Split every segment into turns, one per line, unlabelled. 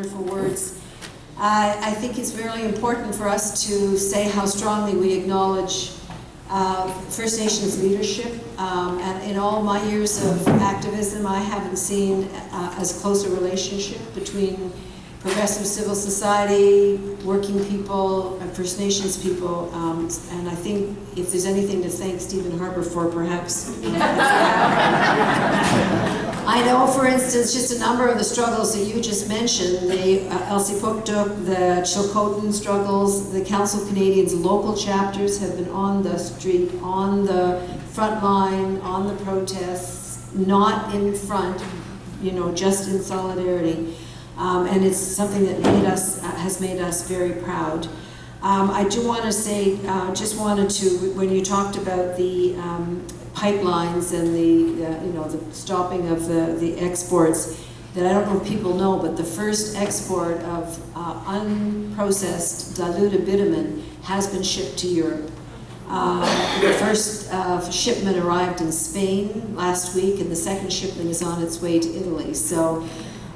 wonderful words. I think it's really important for us to say how strongly we acknowledge First Nations leadership. And in all my years of activism, I haven't seen as close a relationship between progressive civil society, working people, and First Nations people. And I think if there's anything to thank Stephen Harper for, perhaps. I know, for instance, just a number of the struggles that you just mentioned, the Elsipogtog, the Chilcotin struggles, the Council of Canadians local chapters have been on the street, on the front line, on the protests, not in front, you know, just in solidarity. And it's something that has made us very proud. I do want to say, just wanted to, when you talked about the pipelines and the stopping of the exports, that I don't know if people know, but the first export of unprocessed diluted bitumen has been shipped to Europe. The first shipment arrived in Spain last week, and the second shipment is on its way to Italy. So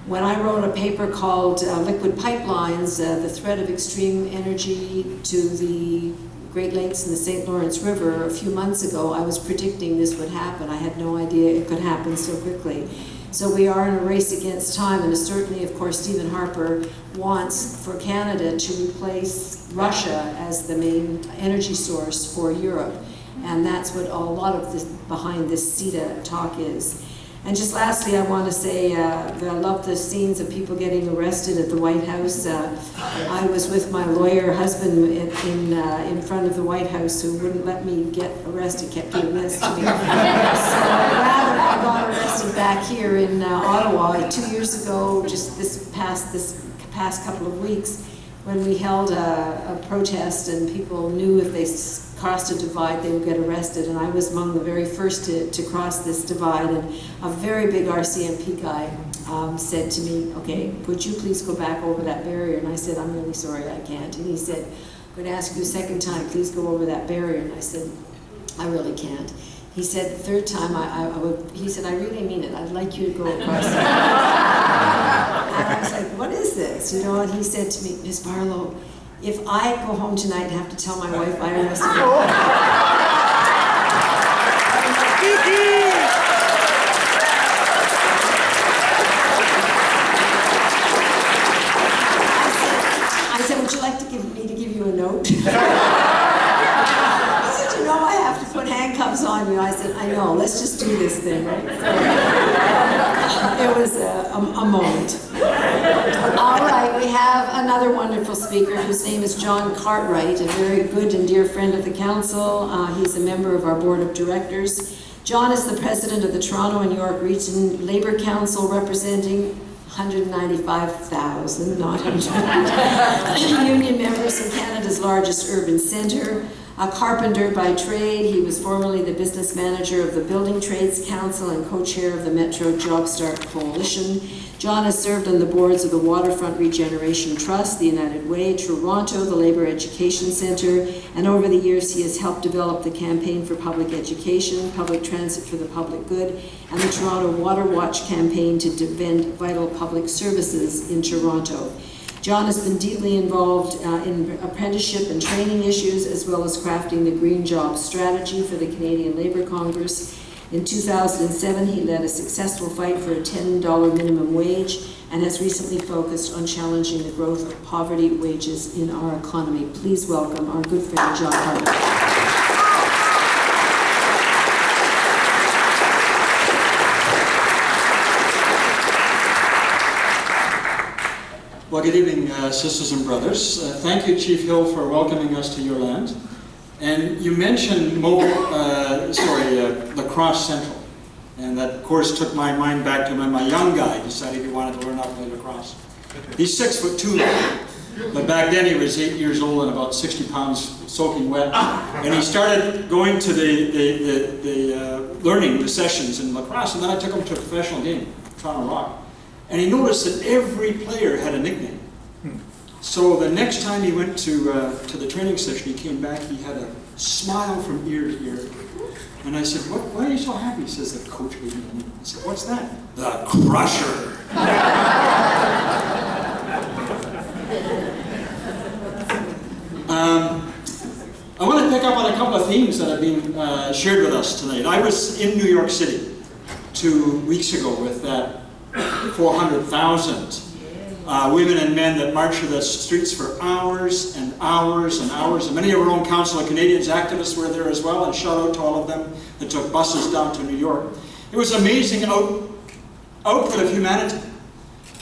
when I wrote a paper called Liquid Pipelines, the threat of extreme energy to the Great Lakes and the St. Lawrence River a few months ago, I was predicting this would happen. I had no idea it could happen so quickly. So we are in a race against time, and certainly, of course, Stephen Harper wants for Canada to replace Russia as the main energy source for Europe. And that's what a lot of this, behind this CETA talk is. And just lastly, I want to say that I love the scenes of people getting arrested at the White House. I was with my lawyer husband in front of the White House, who wouldn't let me get arrested, kept doing this to me. So rather, I got arrested back here in Ottawa 2 years ago, just this past couple of weeks, when we held a protest, and people knew if they crossed a divide, they would get arrested, and I was among the very first to cross this divide, and a very big RCMP guy said to me, okay, would you please go back over that barrier? And I said, I'm really sorry, I can't. And he said, I'm going to ask you a second time, please go over that barrier. And I said, I really can't. He said, the third time, he said, I really mean it, I'd like you to go across the And I was like, what is this? You know, and he said to me, Ms. Barlow, if I go home tonight and have to tell my wife I arrested her. I said, would you like me to give you a note? He said, you know, I have to put handcuffs on you. I said, I know, let's just do this thing, right? It was a moment. All right, we have another wonderful speaker whose name is John Cartwright, a very good and dear friend of the council. He's a member of our board of directors. John is the president of the Toronto and York Region Labour Council, representing 195,000, not 100, union members in Canada's largest urban centre. A carpenter by trade, he was formerly the business manager of the Building Trades Council and co-chair of the Metro Job Start Coalition. John has served on the boards of the Waterfront Regeneration Trust, the United Way, Toronto, the Labour Education Centre, and over the years he has helped develop the Campaign for Public Education, Public Transit for the Public Good, and the Toronto Water Watch campaign to defend vital public services in Toronto. John has been deeply involved in apprenticeship and training issues, as well as crafting the Green Jobs strategy for the Canadian Labour Congress. In 2007, he led a successful fight for a $10 minimum wage and has recently focused on challenging the growth of poverty wages in our economy. Please welcome our good friend, John Cartwright.
Well, good evening, sisters and brothers. Thank you, Chief Hill, for welcoming us to your land. And you mentioned La Crosse Central. And that, of course, took my mind back to when my young guy decided he wanted to learn how to play lacrosse. He's 6'2", but back then he was 8 years old and about 60 pounds soaking wet. And he started going to learning the sessions in lacrosse, and then I took him to a professional game, Toronto Rock. And he noticed that every player had a nickname. So the next time he went to the training session, he came back, he had a smile from ear to ear. And I said, why are you so happy? He says, the coach gave me a name. I said, what's that? The Crusher. themes that have been shared with us tonight. I was in New York City 2 weeks ago with that 400,000 women and men that marched through the streets for hours and hours and hours. And many of our own Council of Canadians activists were there as well, and shout out to all of them that took buses down to New York. It was amazing output of humanity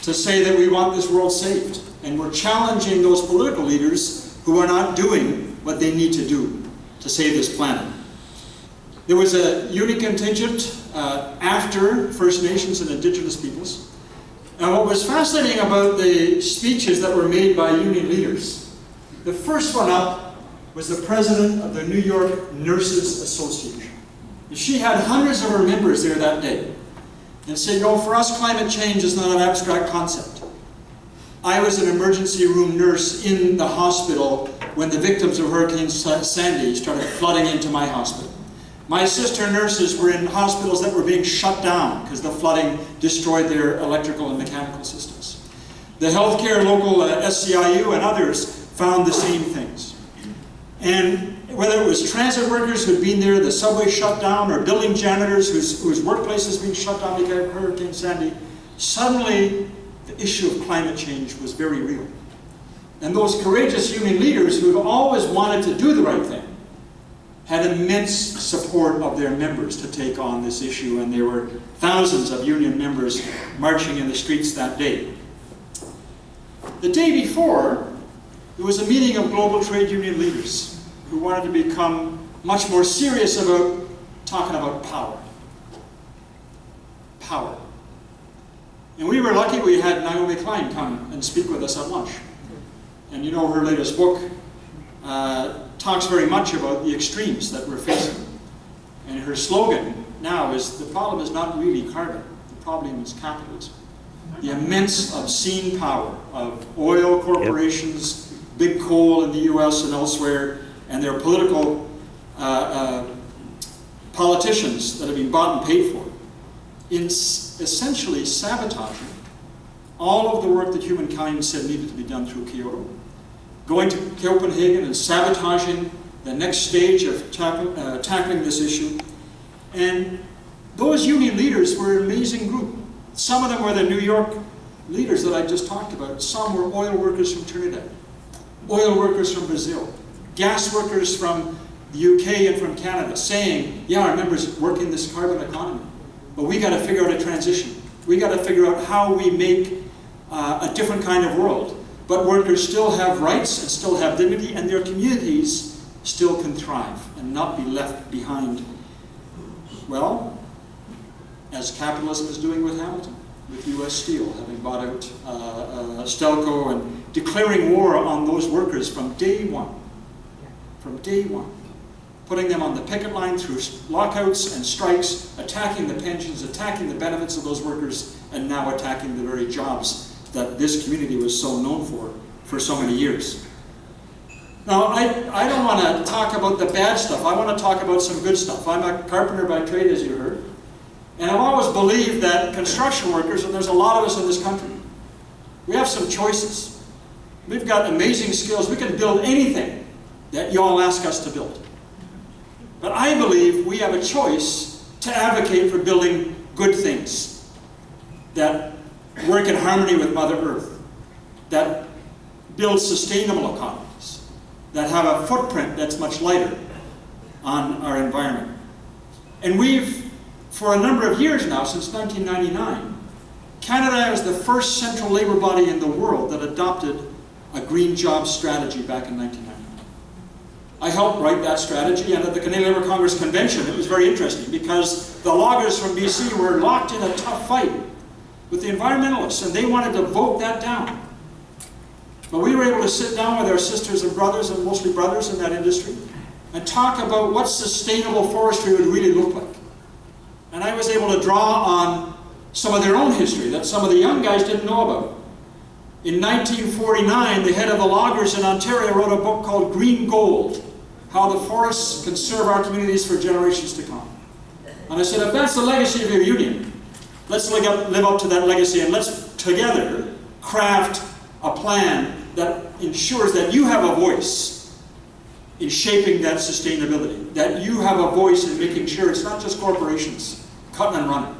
to say that we want this world saved. And we're challenging those political leaders who are not doing what they need to do to save this planet. There was a union contingent after First Nations and Indigenous peoples. And what was fascinating about the speeches that were made by union leaders, the first one up was the president of the New York Nurses Association. And she had hundreds of her members there that day and said, for us climate change is not an abstract concept. I was an emergency room nurse in the hospital when the victims of Hurricane Sandy started flooding into my hospital. My sister nurses were in hospitals that were being shut down because the flooding destroyed their electrical and mechanical systems. The healthcare local SCIU and others found the same things. And whether it was transit workers who'd been there, the subway shut down, or building janitors whose workplaces being shut down because of Hurricane Sandy, suddenly the issue of climate change was very real. And those courageous union leaders who had always wanted to do the right thing had immense support of their members to take on this issue, and there were thousands of union members marching in the streets that day. The day before, there was a meeting of global trade union leaders who wanted to become much more serious about talking about power. Power. And we were lucky we had Naomi Klein come and speak with us at lunch. And her latest book talks very much about the extremes that we're facing. And her slogan now is, the problem is not really carbon, the problem is capitalism. The immense obscene power of oil corporations, big coal in the US and elsewhere, and their political politicians that have been bought and paid for, in essentially sabotaging all of the work that humankind said needed to be done through Kyoto, going to Copenhagen and sabotaging the next stage of tackling this issue. And those union leaders were an amazing group. Some of them were the New York leaders that I just talked about. Some were oil workers from Trinidad, oil workers from Brazil, gas workers from the UK and from Canada, saying, our members work in this carbon economy, but we got to figure out a transition. We got to figure out how we make a different kind of world. But workers still have rights and still have dignity, and their communities still can thrive and not be left behind. Well, as capitalism is doing with Hamilton, with US Steel having bought out Stelco and declaring war on those workers from day one. From day one. Putting them on the picket line through lockouts and strikes, attacking the pensions, attacking the benefits of those workers, and now attacking the very jobs that this community was so known for so many years. Now, I don't want to talk about the bad stuff. I want to talk about some good stuff. I'm a carpenter by trade, as you heard. And I've always believed that construction workers, and there's a lot of us in this country, we have some choices. We've got amazing skills. We can build anything that you all ask us to build. But I believe we have a choice to advocate for building good things that work in harmony with Mother Earth, that build sustainable economies, that have a footprint that's much lighter on our environment. And we've, for a number of years now, since 1999, Canada is the first central labor body in the world that adopted a green jobs strategy back in 1999. I helped write that strategy, and at the Canadian Labour Congress Convention, it was very interesting because the loggers from BC were locked in a tough fight with the environmentalists, and they wanted to vote that down. But we were able to sit down with our sisters and brothers, and mostly brothers in that industry, and talk about what sustainable forestry would really look like. And I was able to draw on some of their own history that some of the young guys didn't know about. In 1949, the head of the loggers in Ontario wrote a book called Green Gold, How the Forests Can Serve Our Communities for Generations to Come. And I said, if that's the legacy of your union, let's live up to that legacy, and let's together craft a plan that ensures that you have a voice in shaping that sustainability, that you have a voice in making sure it's not just corporations cutting and running,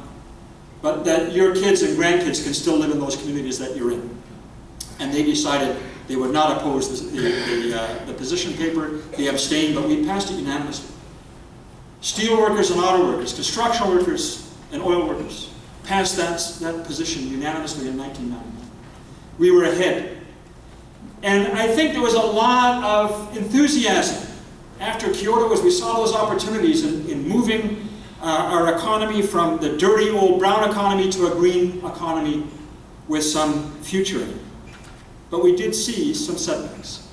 but that your kids and grandkids can still live in those communities that you're in. And they decided they would not oppose the position paper. They abstained, but we passed it unanimously. Steel workers and auto workers, construction workers and oil workers passed that position unanimously in 1990. We were ahead. And I think there was a lot of enthusiasm after Kyoto as we saw those opportunities in moving our economy from the dirty old brown economy to a green economy with some future in it. But we did see some setbacks.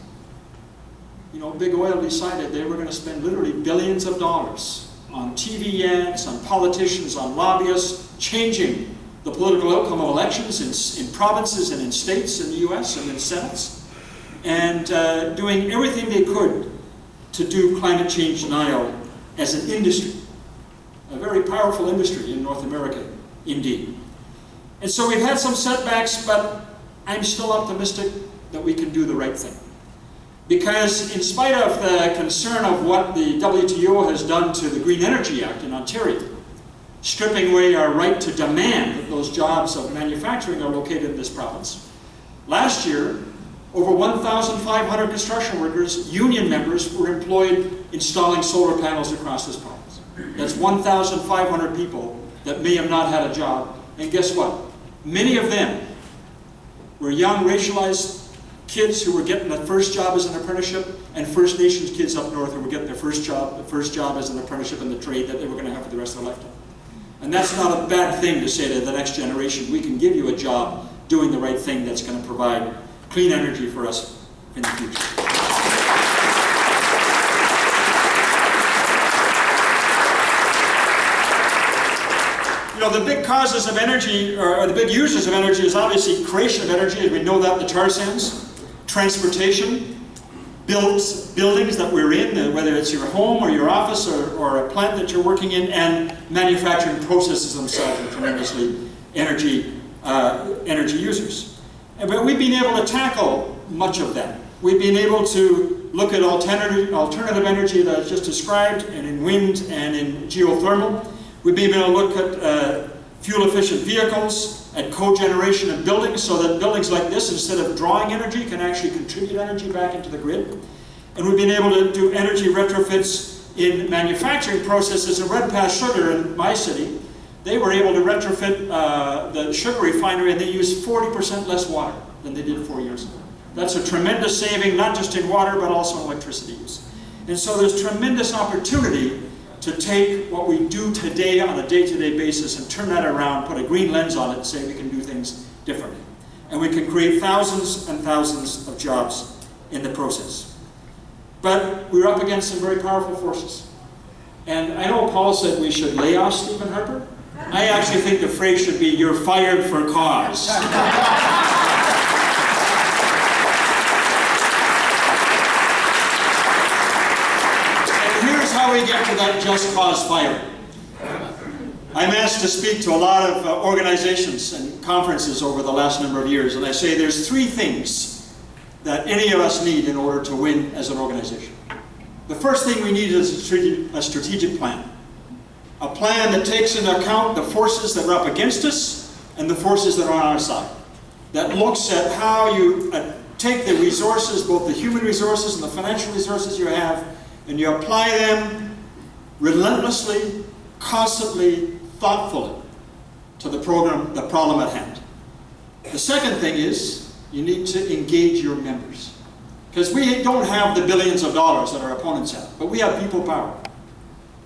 You know, Big Oil decided they were going to spend literally billions of dollars on TV ads, on politicians, on lobbyists, changing the political outcome of elections in provinces and in states in the US and in senates, and doing everything they could to do climate change denial as an industry, a very powerful industry in North America, indeed. And so we've had some setbacks, but I'm still optimistic that we can do the right thing. Because in spite of the concern of what the WTO has done to the Green Energy Act in Ontario, stripping away our right to demand that those jobs of manufacturing are located in this province, last year, over 1,500 construction workers, union members, were employed installing solar panels across this province. That's 1,500 people that may have not had a job. And guess what? Many of them were young, racialized kids who were getting the first job as an apprenticeship, and First Nations kids up north who were getting their first job as an apprenticeship in the trade that they were going to have for the rest of their lifetime. And that's not a bad thing to say to the next generation. We can give you a job doing the right thing that's going to provide clean energy for us in the future. You know, the big causes of energy, or the big users of energy, is obviously creation of energy, as we know that, the tar sands, transportation, buildings that we're in, whether it's your home or your office or a plant that you're working in, and manufacturing processes themselves are tremendously energy users. But we've been able to tackle much of that. We've been able to look at alternative energy that I just described, and in wind and in geothermal. We've been able to look at fuel-efficient vehicles, at cogeneration of buildings, so that buildings like this, instead of drawing energy, can actually contribute energy back into the grid. And we've been able to do energy retrofits in manufacturing processes. In Redpath Sugar in my city, they were able to retrofit the sugar refinery, and they used 40% less water than they did 4 years ago. That's a tremendous saving, not just in water, but also in electricity use. And so there's tremendous opportunity to take what we do today on a day-to-day basis and turn that around, put a green lens on it, and say we can do things differently. And we can create thousands and thousands of jobs in the process. But we're up against some very powerful forces. And I know Paul said we should lay off Stephen Harper. I actually think the phrase should be, "You're fired for cause." And here's how we get to that just cause firing. I'm asked to speak to a lot of organizations and conferences over the last number of years, and I say there's 3 things that any of us need in order to win as an organization. The first thing we need is a strategic plan. A plan that takes into account the forces that are up against us and the forces that are on our side. That looks at how you take the resources, both the human resources and the financial resources you have, and you apply them relentlessly, constantly, thoughtfully to the problem at hand. The second thing is you need to engage your members. Because we don't have the billions of dollars that our opponents have, but we have people power.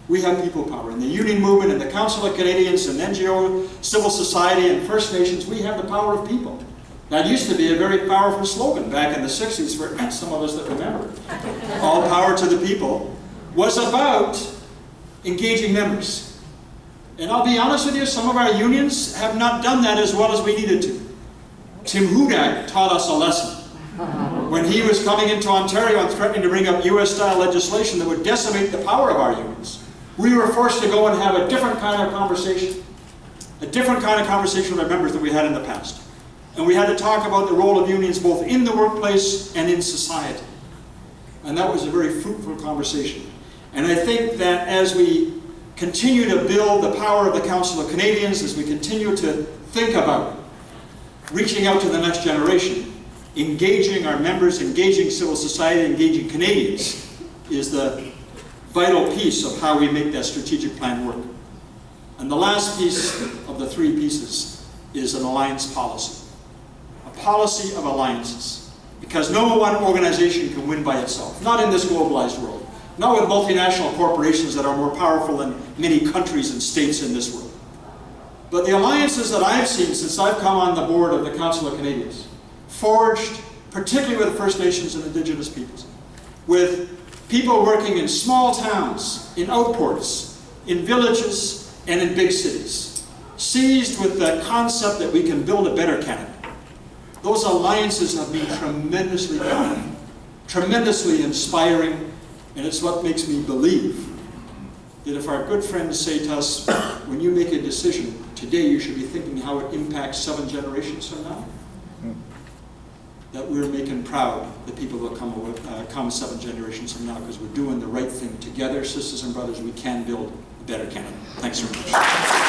We have people power. In the union movement, in the Council of Canadians, and NGO, civil society, and First Nations, we have the power of people. That used to be a very powerful slogan back in the 60s for some of us that remember. All power to the people was about engaging members. And I'll be honest with you, some of our unions have not done that as well as we needed to. Tim Hudak taught us a lesson. When he was coming into Ontario and threatening to bring up US-style legislation that would decimate the power of our unions, we were forced to go and have a different kind of conversation. A different kind of conversation with our members than we had in the past. And we had to talk about the role of unions both in the workplace and in society. And that was a very fruitful conversation. And I think that as we continue to build the power of the Council of Canadians, as we continue to think about reaching out to the next generation, engaging our members, engaging civil society, engaging Canadians, is the vital piece of how we make that strategic plan work. And the last piece of the three pieces is an alliance policy. A policy of alliances. Because no one organization can win by itself. Not in this globalized world. Not with multinational corporations that are more powerful than many countries and states in this world. But the alliances that I've seen since I've come on the board of the Council of Canadians, forged particularly with the First Nations and Indigenous peoples, with people working in small towns, in outports, in villages, and in big cities, seized with the concept that we can build a better Canada. Those alliances have been tremendously powerful, tremendously inspiring, and it's what makes me believe that if our good friends say to us, when you make a decision, today you should be thinking how it impacts 7 generations from now, that we're making proud the people that come 7 generations from now, because we're doing the right thing together, sisters and brothers. We can build a better Canada. Thanks very much.